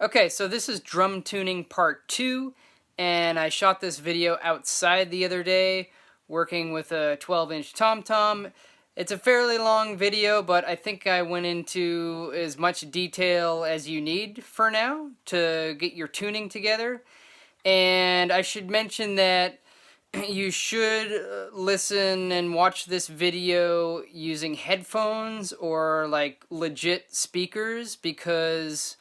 Okay, so this is drum tuning part 2, and I shot this video outside the other day working with a 12-inch tom-tom. It's a fairly long video, but I think I went into as much detail as you need for now to get your tuning together. And I should mention that you should listen and watch this video using headphones or like legit speakers, because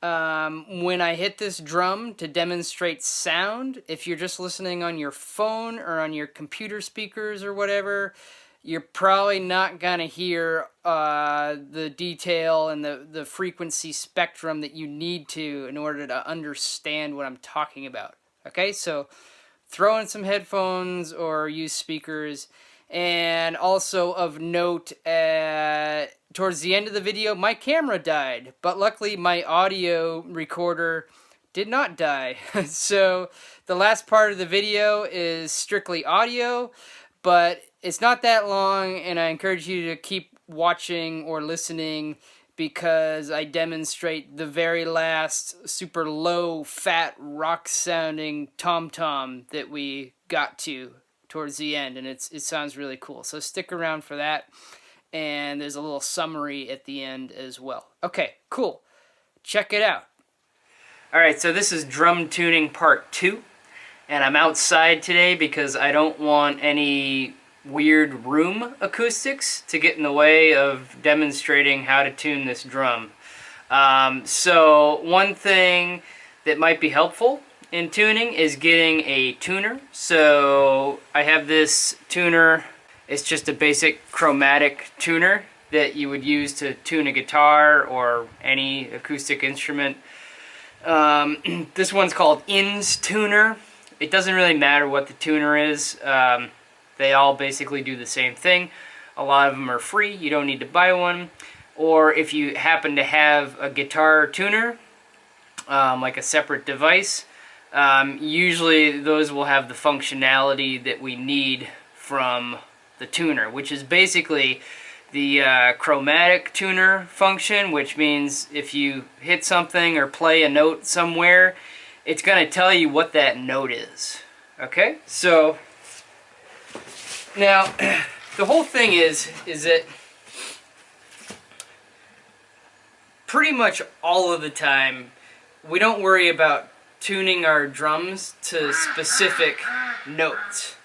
when I hit this drum to demonstrate sound, if you're just listening on your phone or on your computer speakers or whatever, you're probably not going to hear the detail and the frequency spectrum that you need to in order to understand what I'm talking about. Okay, so throw in some headphones or use speakers. And also of note, towards the end of the video, my camera died, but luckily my audio recorder did not die. So the last part of the video is strictly audio, but it's not that long, and I encourage you to keep watching or listening because I demonstrate the very last super low, fat, rock-sounding tom-tom that we got to towards the end, and it sounds really cool. So stick around for that, and there's a little summary at the end as well. Okay, cool. Check it out. Alright, so this is drum tuning part 2, and I'm outside today because I don't want any weird room acoustics to get in the way of demonstrating how to tune this drum. So one thing that might be helpful in tuning is getting a tuner. So I have this tuner. It's just a basic chromatic tuner that you would use to tune a guitar or any acoustic instrument. This one's called INS tuner. It doesn't really matter what the tuner is. They all basically do the same thing. A lot of them are free. You don't need to buy one. Or if you happen to have a guitar tuner, like a separate device, usually those will have the functionality that we need from the tuner, which is basically the chromatic tuner function, which means if you hit something or play a note somewhere, it's going to tell you what that note is. Okay? So now the whole thing is that pretty much all of the time we don't worry about tuning our drums to specific notes.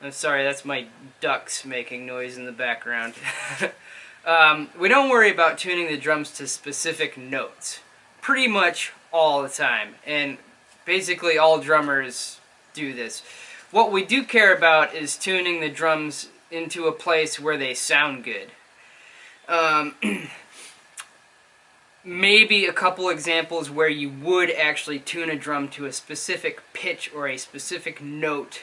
I'm sorry, that's my ducks making noise in the background. We don't worry about tuning the drums to specific notes pretty much all the time, and basically all drummers do this. What we do care about is tuning the drums into a place where they sound good. Maybe a couple examples where you would actually tune a drum to a specific pitch or a specific note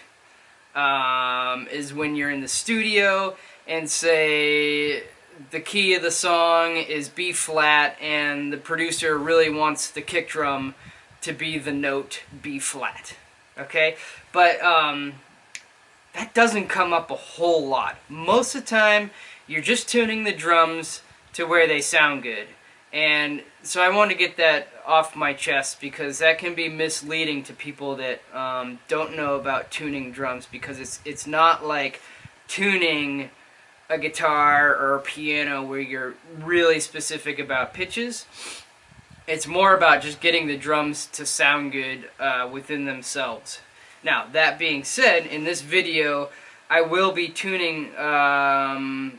is when you're in the studio and say the key of the song is B flat and the producer really wants the kick drum to be the note B flat. Okay? But that doesn't come up a whole lot. Most of the time you're just tuning the drums to where they sound good. And so I want to get that off my chest because that can be misleading to people that don't know about tuning drums, because it's not like tuning a guitar or a piano where you're really specific about pitches. It's more about just getting the drums to sound good within themselves. Now, that being said, in this video I will be tuning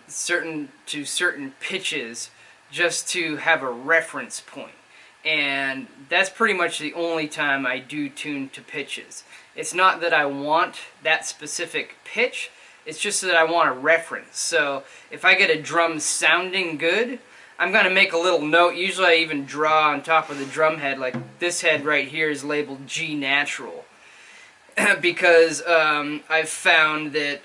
certain pitches just to have a reference point. And that's pretty much the only time I do tune to pitches. It's not that I want that specific pitch, it's just that I want a reference. So if I get a drum sounding good, I'm going to make a little note. Usually I even draw on top of the drum head, like this head right here is labeled G natural. Because I've found that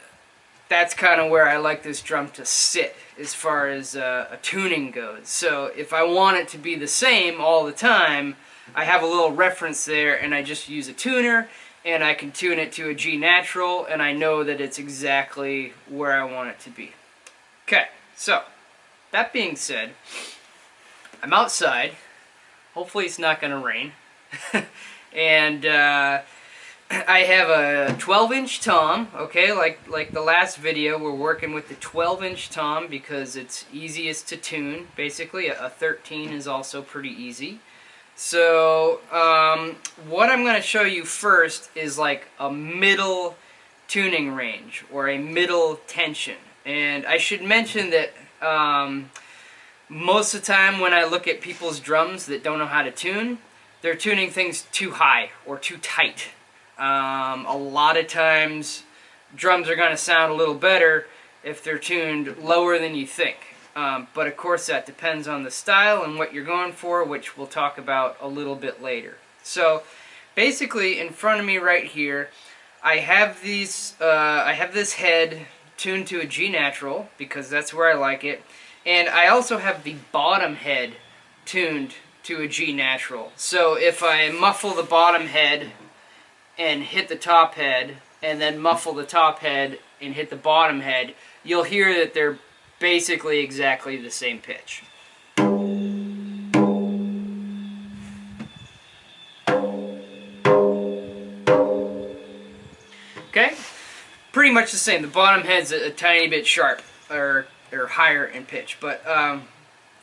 that's kind of where I like this drum to sit as far as a tuning goes. So if I want it to be the same all the time, I have a little reference there and I just use a tuner and I can tune it to a G natural and I know that it's exactly where I want it to be. Okay, so that being said, I'm outside Hopefully it's not going to rain. And I have a 12-inch tom, okay, like the last video, we're working with the 12-inch tom because it's easiest to tune, basically. A 13 is also pretty easy. So, what I'm going to show you first is like a middle tuning range, or a middle tension. And I should mention that most of the time when I look at people's drums that don't know how to tune, they're tuning things too high or too tight. A lot of times drums are going to sound a little better if they're tuned lower than you think. But of course that depends on the style and what you're going for, which we'll talk about a little bit later. So basically in front of me right here, I have this head tuned to a G natural because that's where I like it. And I also have the bottom head tuned to a G natural. So if I muffle the bottom head and hit the top head, and then muffle the top head and hit the bottom head, you'll hear that they're basically exactly the same pitch. Okay? Pretty much the same. The bottom head's a tiny bit sharp, or higher in pitch, but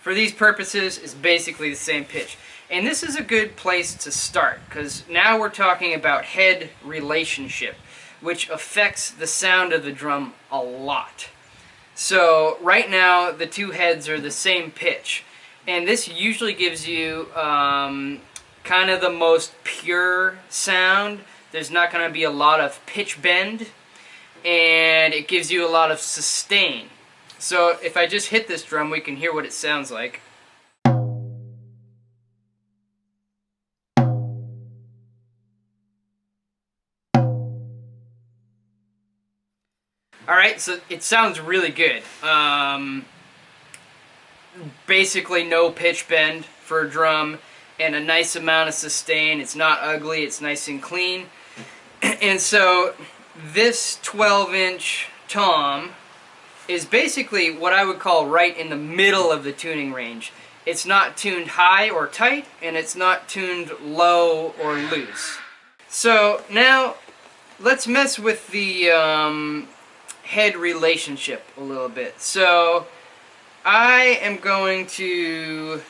for these purposes, it's basically the same pitch. And this is a good place to start, because now we're talking about head relationship, which affects the sound of the drum a lot. So right now, the two heads are the same pitch, and this usually gives you kind of the most pure sound. There's not going to be a lot of pitch bend, and it gives you a lot of sustain. So if I just hit this drum, we can hear what it sounds like. Alright, so it sounds really good. Basically no pitch bend for a drum, and a nice amount of sustain. It's not ugly, it's nice and clean. And so this 12-inch tom is basically what I would call right in the middle of the tuning range. It's not tuned high or tight, and it's not tuned low or loose. So now let's mess with the head relationship a little bit. So I am going to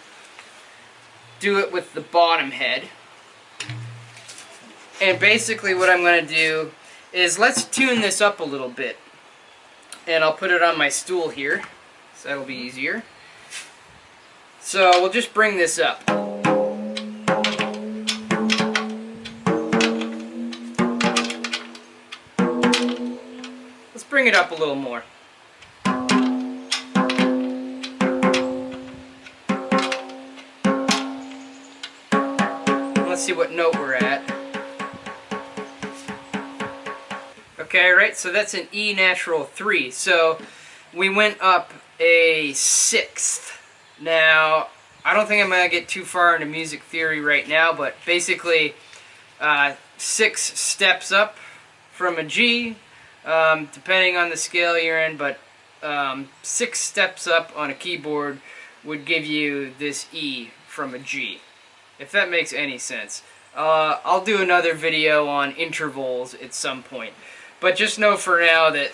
do it with the bottom head. And basically what I'm going to do is, let's tune this up a little bit. And I'll put it on my stool here, so that'll be easier. So we'll just bring this up. Let's bring it up a little more. Let's see what note we're at. Okay, right, so that's an E natural 3. So we went up a sixth. Now, I don't think I'm going to get too far into music theory right now, but basically 6 steps up from a G, depending on the scale you're in, but 6 steps up on a keyboard would give you this E from a G, if that makes any sense. I'll do another video on intervals at some point. But just know for now that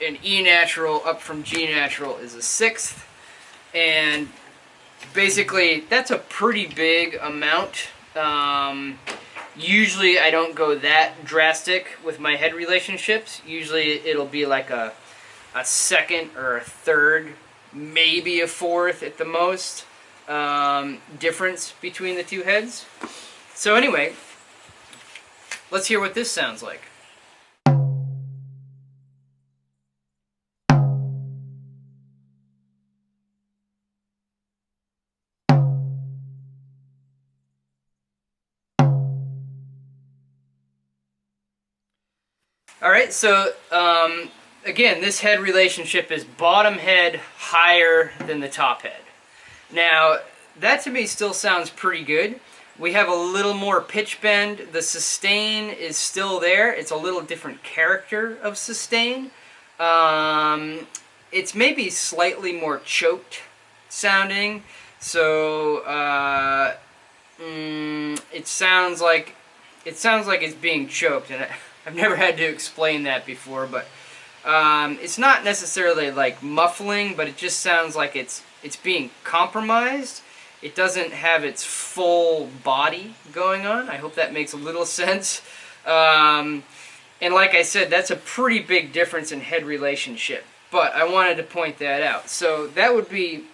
an E natural up from G natural is a sixth, and basically that's a pretty big amount. Usually I don't go that drastic with my head relationships. Usually it'll be like a second or a third, maybe a fourth at the most, difference between the two heads. So anyway, let's hear what this sounds like. Alright, so again, this head relationship is bottom head higher than the top head. Now, that to me still sounds pretty good. We have a little more pitch bend. The sustain is still there. It's a little different character of sustain. It's maybe slightly more choked sounding. So it sounds like it's being choked, and I've never had to explain that before, but it's not necessarily like muffling, but it just sounds like it's being compromised. It doesn't have its full body going on. I hope that makes a little sense. And like I said, that's a pretty big difference in head relationship, but I wanted to point that out. So that would be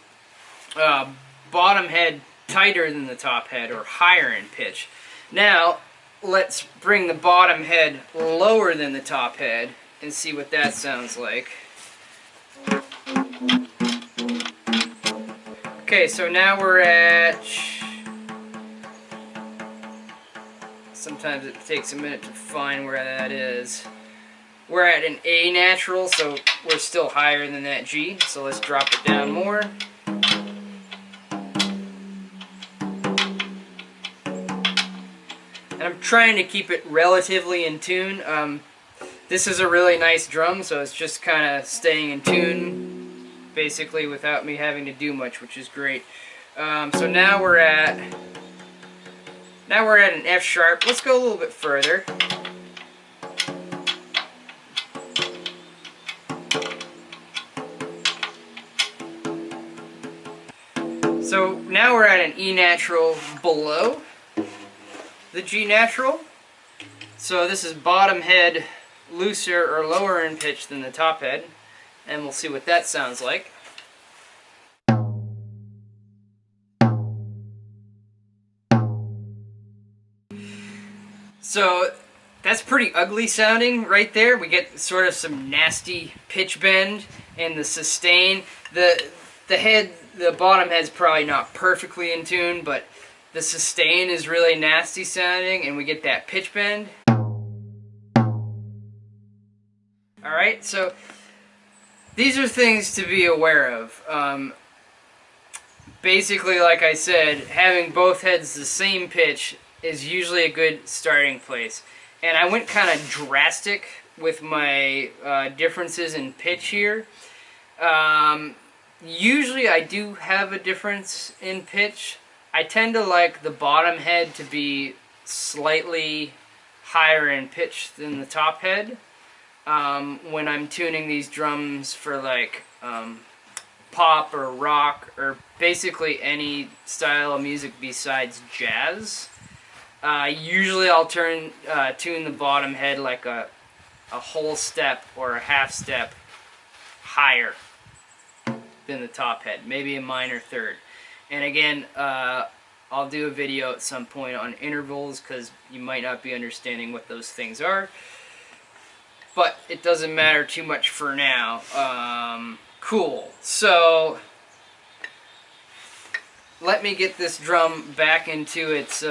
bottom head tighter than the top head, or higher in pitch. Now let's bring the bottom head lower than the top head and see what that sounds like. Okay, so now we're at, sometimes it takes a minute to find where that is. We're at an A natural, so we're still higher than that G, so let's drop it down more. And I'm trying to keep it relatively in tune. This is a really nice drum, so it's just kind of staying in tune basically without me having to do much, which is great. So now we're at an F sharp. Let's go a little bit further. So now we're at an E natural below the G natural. So this is bottom head looser or lower in pitch than the top head, and we'll see what that sounds like. So that's pretty ugly sounding right there. We get sort of some nasty pitch bend and the sustain. The bottom head's probably not perfectly in tune, but the sustain is really nasty sounding, and we get that pitch bend. Alright, so these are things to be aware of. Basically, like I said, having both heads the same pitch is usually a good starting place. And I went kind of drastic with my differences in pitch here. Usually I do have a difference in pitch. I tend to like the bottom head to be slightly higher in pitch than the top head. When I'm tuning these drums for like pop or rock or basically any style of music besides jazz. Usually I'll tune the bottom head like a whole step or a half step higher than the top head, maybe a minor third. And again, I'll do a video at some point on intervals because you might not be understanding what those things are. But it doesn't matter too much for now. Cool. So let me get this drum back into its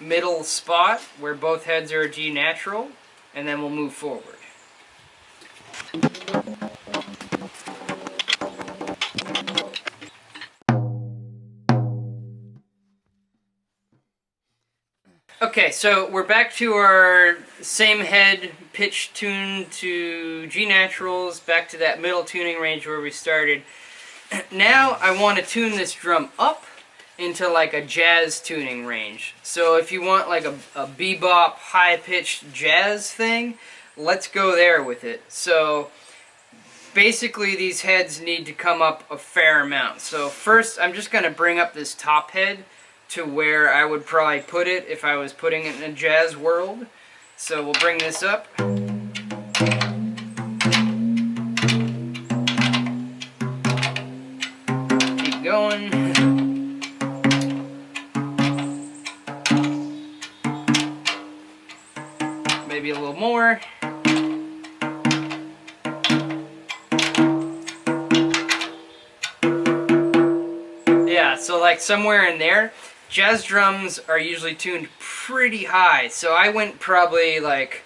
middle spot where both heads are a G natural, and then we'll move forward. Okay, so we're back to our same head pitch tuned to G naturals, back to that middle tuning range where we started. Now I want to tune this drum up into like a jazz tuning range. So if you want like a bebop high-pitched jazz thing, let's go there with it. So basically these heads need to come up a fair amount. So first I'm just going to bring up this top head to where I would probably put it if I was putting it in a jazz world. So we'll bring this up. Keep going. Maybe a little more. Yeah, so like somewhere in there. Jazz drums are usually tuned pretty high, so I went probably like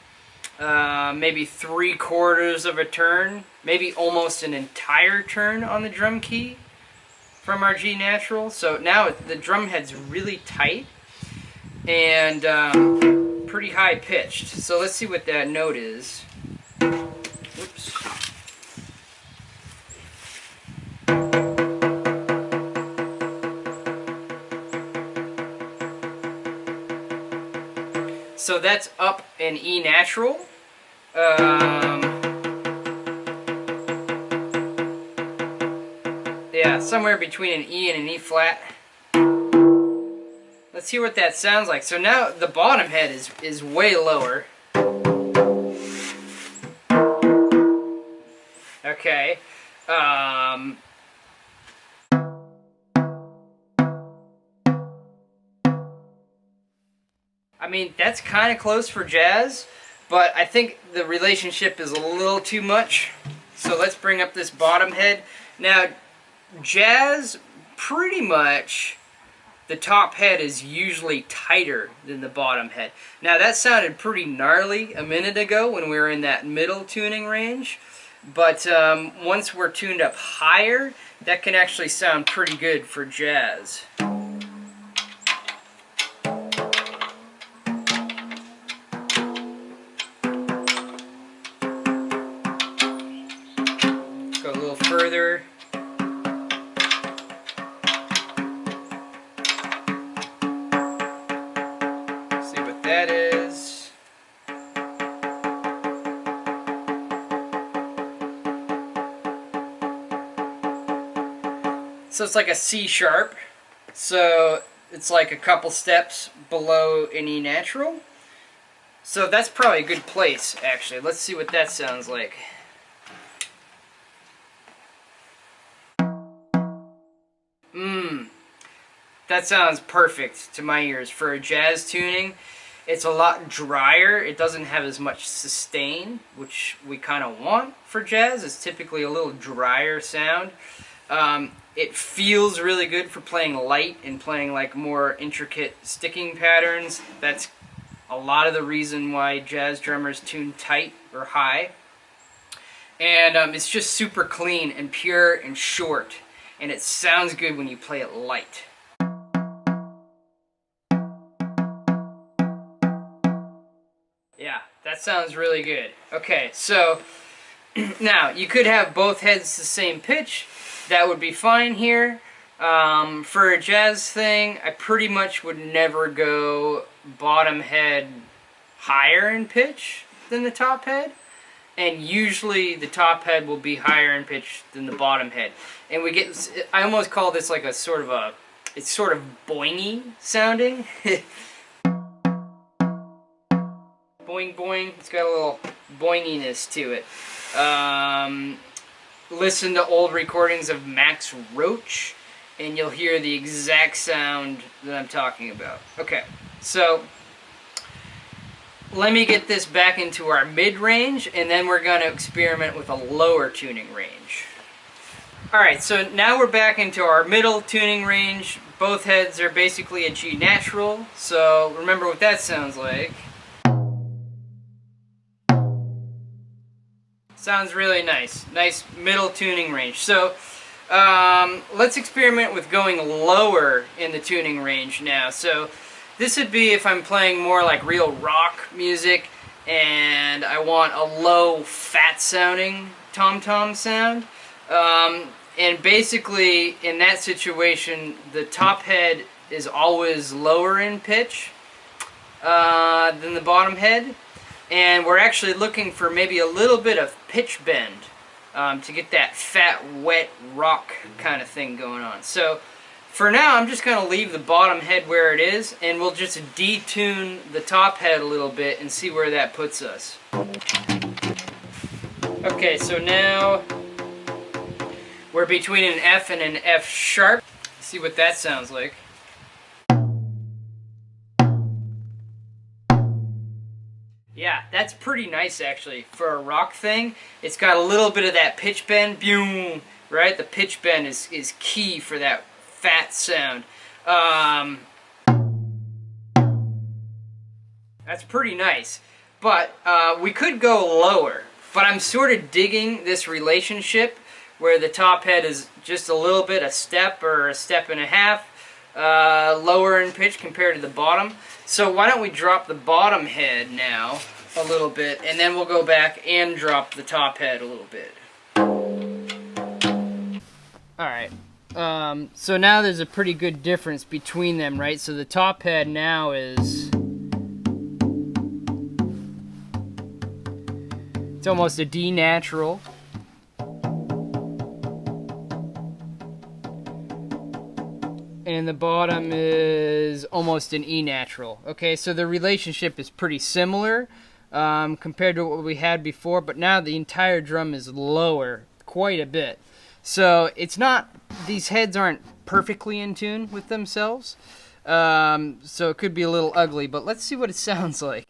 maybe 3/4 of a turn, maybe almost an entire turn on the drum key from our G natural. So now the drum head's really tight and pretty high pitched. So let's see what that note is. Whoops. So that's up an E natural. Yeah, somewhere between an E and an E flat. Let's hear what that sounds like. So now the bottom head is way lower. Okay. I mean, that's kind of close for jazz, but I think the relationship is a little too much. So let's bring up this bottom head. Now, jazz, pretty much, the top head is usually tighter than the bottom head. Now, that sounded pretty gnarly a minute ago when we were in that middle tuning range. But once we're tuned up higher, that can actually sound pretty good for jazz. Go a little further. See what that is. So it's like a C sharp. So it's like a couple steps below an E natural. So that's probably a good place, actually. Let's see what that sounds like. That sounds perfect to my ears for a jazz tuning. It's a lot drier. It doesn't have as much sustain, which we kind of want for jazz. It's typically a little drier sound. It feels really good for playing light and playing like more intricate sticking patterns. That's a lot of the reason why jazz drummers tune tight or high. And it's just super clean and pure and short. And it sounds good when you play it light. Yeah, that sounds really good. Okay, so now you could have both heads the same pitch. That would be fine here. For a jazz thing, I pretty much would never go bottom head higher in pitch than the top head. And usually the top head will be higher in pitch than the bottom head. And we get, I almost call this like a sort of a, it's sort of boingy sounding. Boing boing, it's got a little boinginess to it. Listen to old recordings of Max Roach, and you'll hear the exact sound that I'm talking about. Okay, so let me get this back into our mid-range, and then we're going to experiment with a lower tuning range. Alright, so now we're back into our middle tuning range. Both heads are basically a G natural, so remember what that sounds like. Sounds really nice. Nice middle tuning range. So let's experiment with going lower in the tuning range now. So this would be if I'm playing more like real rock music and I want a low fat sounding tom-tom sound. And basically in that situation the top head is always lower in pitch than the bottom head. And we're actually looking for maybe a little bit of pitch bend to get that fat, wet rock kind of thing going on. So for now, I'm just going to leave the bottom head where it is, and we'll just detune the top head a little bit and see where that puts us. Okay, so now we're between an F and an F sharp. Let's see what that sounds like. Yeah, that's pretty nice actually for a rock thing. It's got a little bit of that pitch bend, boom, right? The pitch bend is key for that fat sound. That's pretty nice. But we could go lower. But I'm sort of digging this relationship where the top head is just a little bit, a step or a step and a half lower in pitch compared to the bottom. So why don't we drop the bottom head now a little bit, and then we'll go back and drop the top head a little bit. Alright, so now there's a pretty good difference between them, right? So the top head now is It's almost a D natural. And the bottom is almost an E natural. Okay, so the relationship is pretty similar compared to what we had before, but now the entire drum is lower quite a bit. So it's not, these heads aren't perfectly in tune with themselves. So it could be a little ugly, but let's see what it sounds like.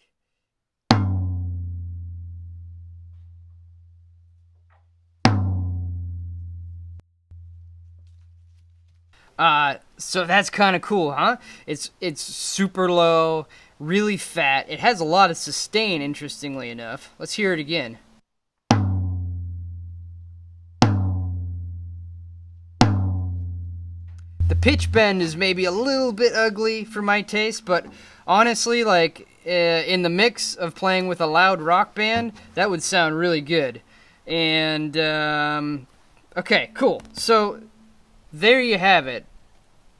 So that's kind of cool, huh? It's super low, really fat. It has a lot of sustain, interestingly enough. Let's hear it again. The pitch bend is maybe a little bit ugly for my taste, but honestly, like in the mix of playing with a loud rock band, that would sound really good. And okay, cool. So there you have it.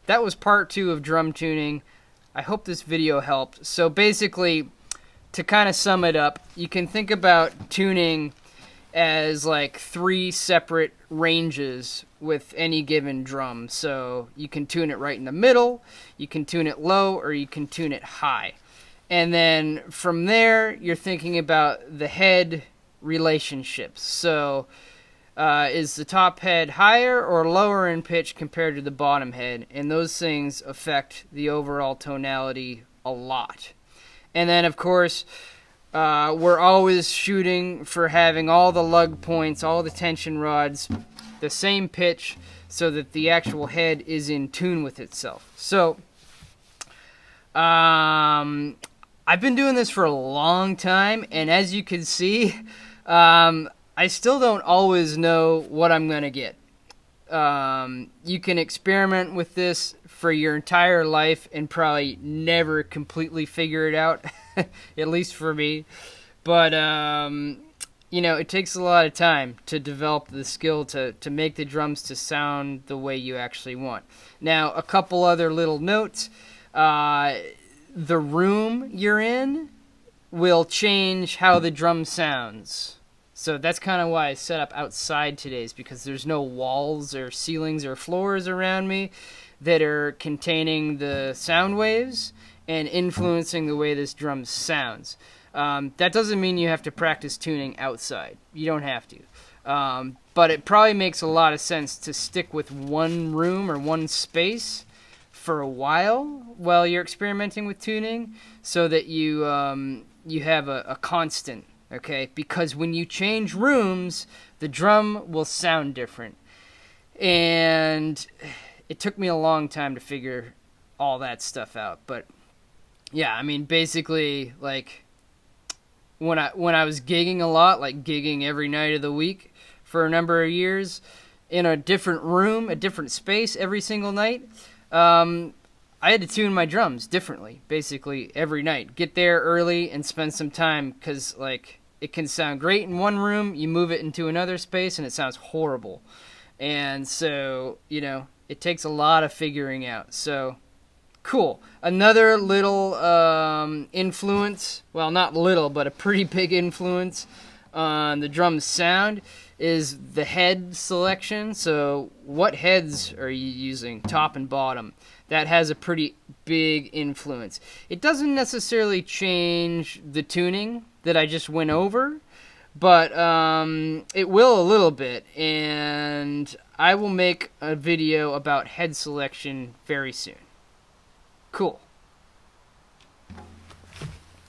That was part 2 of drum tuning. I hope this video helped. So basically, to kind of sum it up, you can think about tuning as like 3 separate ranges with any given drum. So you can tune it right in the middle, you can tune it low, or you can tune it high. And then from there, you're thinking about the head relationships. So is the top head higher or lower in pitch compared to the bottom head? And those things affect the overall tonality a lot. And then, of course, we're always shooting for having all the lug points, all the tension rods, the same pitch, so that the actual head is in tune with itself. So, I've been doing this for a long time, and as you can see, I still don't always know what I'm going to get. You can experiment with this for your entire life and probably never completely figure it out, at least for me. But, you know, it takes a lot of time to develop the skill to make the drums to sound the way you actually want. Now, a couple other little notes. The room you're in will change how the drum sounds. So that's kind of why I set up outside today, is because there's no walls or ceilings or floors around me that are containing the sound waves and influencing the way this drum sounds. That doesn't mean you have to practice tuning outside. You don't have to. But it probably makes a lot of sense to stick with one room or one space for a while you're experimenting with tuning, so that you have a constant. Okay, because when you change rooms, the drum will sound different. And it took me a long time to figure all that stuff out. But yeah, I mean, basically, like when I was gigging a lot, like gigging every night of the week for a number of years in a different room, a different space every single night, I had to tune my drums differently, basically every night. Get there early and spend some time, because like it can sound great in one room, you move it into another space and it sounds horrible. And so, you know, it takes a lot of figuring out. So, cool. Another little influence, well, not little, but a pretty big influence on the drum's sound is the head selection. So, what heads are you using, top and bottom? That has a pretty big influence. It doesn't necessarily change the tuning that I just went over, but it will a little bit, and I will make a video about head selection very soon. Cool.